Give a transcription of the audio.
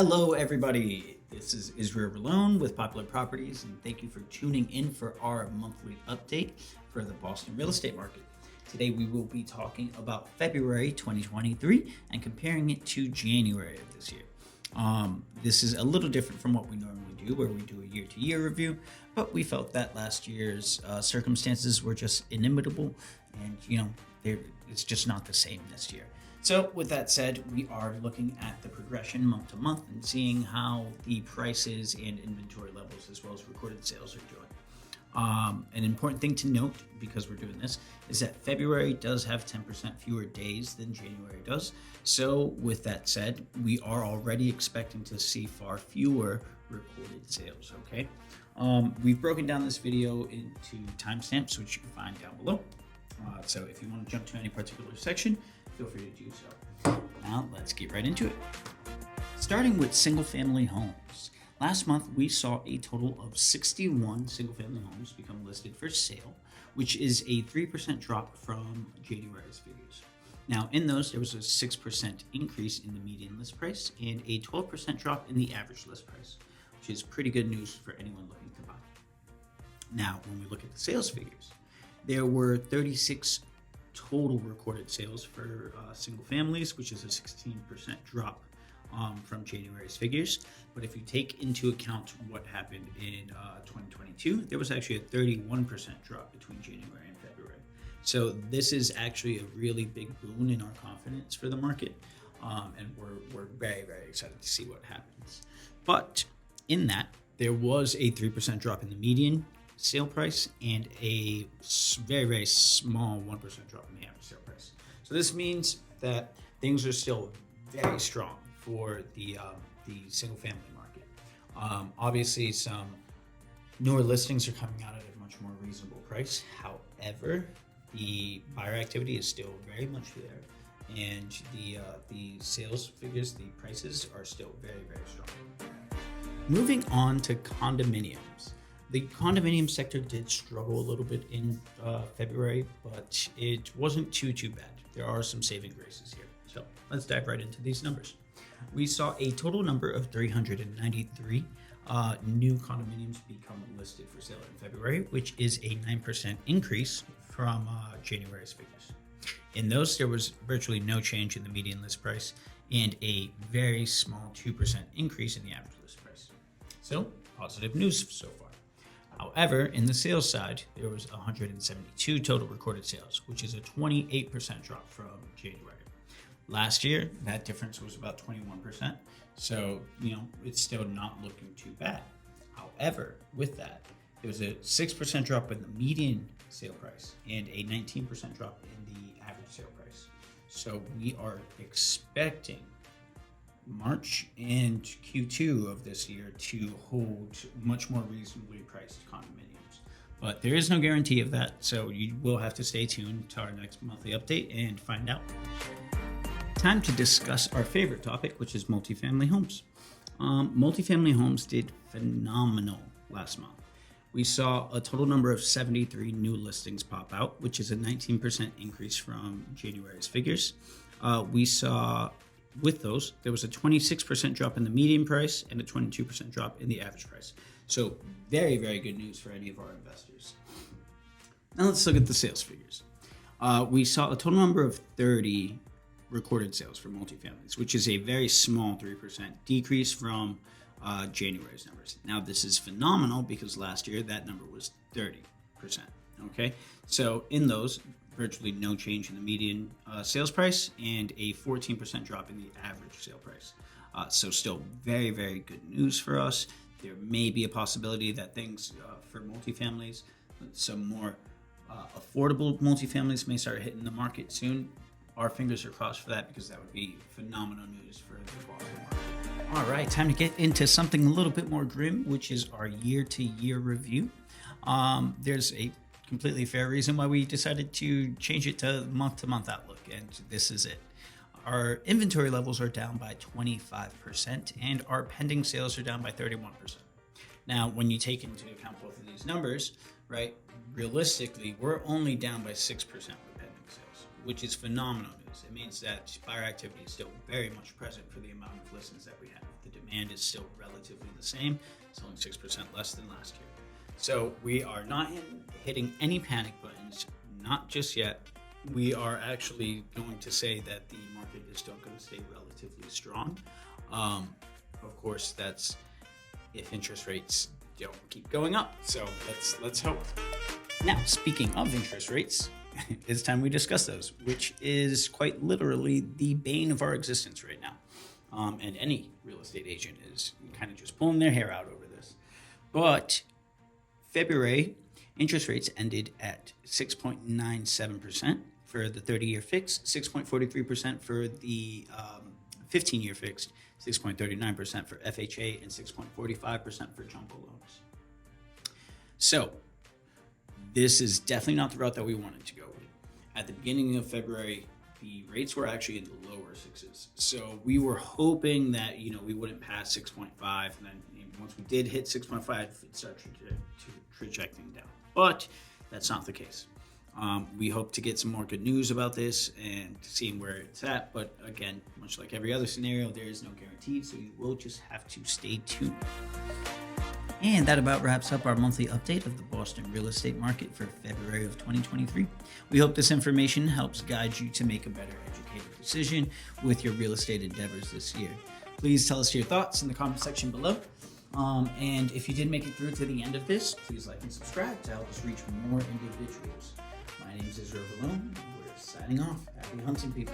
Hello, everybody. This is Israel Ralone with Popular Properties, and thank you for tuning in for our monthly update for the Boston real estate market. Today, we will be talking about February 2023 and comparing it to January of this year. This is a little different from what we normally do, where we do a year-to-year review, but we felt that last year's circumstances were just inimitable, and it's just not the same this year. So with that said, we are looking at the progression month to month and seeing how the prices and inventory levels as well as recorded sales are doing. An important thing to note, because we're doing this, is that February does have 10% fewer days than January does. So with that said, we are already expecting to see far fewer recorded sales, okay? We've broken down this video into timestamps, which you can find down below. So if you want to jump to any particular section, feel free to do so. Now let's get right into it. Starting with single-family homes. Last month, we saw a total of 61 single-family homes become listed for sale, which is a 3% drop from January's figures. Now, in those, there was a 6% increase in the median list price and a 12% drop in the average list price, which is pretty good news for anyone looking to buy. Now, when we look at the sales figures, there were 36 total recorded sales for single families, which is a 16% drop from January's figures. But if you take into account what happened in 2022, there was actually a 31% drop between January and February. So this is actually a really big boon in our confidence for the market. And we're very, very excited to see what happens. But in that, there was a 3% drop in the median sale price and a very, very small 1% drop in the average sale price. So this means that things are still very strong for the single family market. Obviously, some newer listings are coming out at a much more reasonable price. However, the buyer activity is still very much there, and the sales figures, the prices are still very, very strong. Moving on to condominiums. The condominium sector did struggle a little bit in February, but it wasn't too bad. There are some saving graces here. So let's dive right into these numbers. We saw a total number of 393 new condominiums become listed for sale in February, which is a 9% increase from January's figures. In those, there was virtually no change in the median list price and a very small 2% increase in the average list price. So positive news so far. However, in the sales side, there was 172 total recorded sales, which is a 28% drop from January. Last year, that difference was about 21%. So, it's still not looking too bad. However, with that, there was a 6% drop in the median sale price and a 19% drop in the average sale price. So we are expecting March and Q2 of this year to hold much more reasonably priced condominiums. But there is no guarantee of that, so you will have to stay tuned to our next monthly update and find out. Time to discuss our favorite topic, which is multifamily homes. Multifamily homes did phenomenal last month. We saw a total number of 73 new listings pop out, which is a 19% increase from January's figures. We saw with those, there was a 26% drop in the median price and a 22% drop in the average price. So very, very good news for any of our investors. Now let's look at the sales figures. We saw a total number of 30 recorded sales for multifamilies, which is a very small 3% decrease from January's numbers. Now this is phenomenal because last year that number was 30%. Okay, so in those, virtually no change in the median sales price and a 14% drop in the average sale price. So still very, very good news for us. There may be a possibility that things for multifamilies, some more affordable multifamilies may start hitting the market soon. Our fingers are crossed for that because that would be phenomenal news for the Boston market. All right, time to get into something a little bit more grim, which is our year-to-year review. There's a completely fair reason why we decided to change it to month-to-month outlook, and this is it. Our inventory levels are down by 25%, and our pending sales are down by 31%. Now, when you take into account both of these numbers, right, realistically, we're only down by 6% with pending sales, which is phenomenal news. means? It means that buyer activity is still very much present for the amount of listings that we have. The demand is still relatively the same. It's only 6% less than last year. So we are not hitting any panic buttons, not just yet. We are actually going to say that the market is still going to stay relatively strong. Of course, that's if interest rates don't keep going up. So let's hope. Now, speaking of interest rates, it's time we discuss those, which is quite literally the bane of our existence right now. And any real estate agent is kind of just pulling their hair out over this. But February interest rates ended at 6.97% for the 30-year fixed, 6.43% for the 15-year fixed, 6.39% for FHA, and 6.45% for jumbo loans. So this is definitely not the route that we wanted to go with. At the beginning of February, the rates were actually in the lower sixes. So we were hoping that, we wouldn't pass 6.5. And then once we did hit 6.5, it started trajecting down. But that's not the case. We hope to get some more good news about this and seeing where it's at. But again, much like every other scenario, there is no guarantee. So you will just have to stay tuned. And that about wraps up our monthly update of the Boston real estate market for February of 2023. We hope this information helps guide you to make a better educated decision with your real estate endeavors this year. Please tell us your thoughts in the comment section below. And if you did make it through to the end of this, please like and subscribe to help us reach more individuals. My name is Israel Balone, and we're signing off. Happy hunting, people.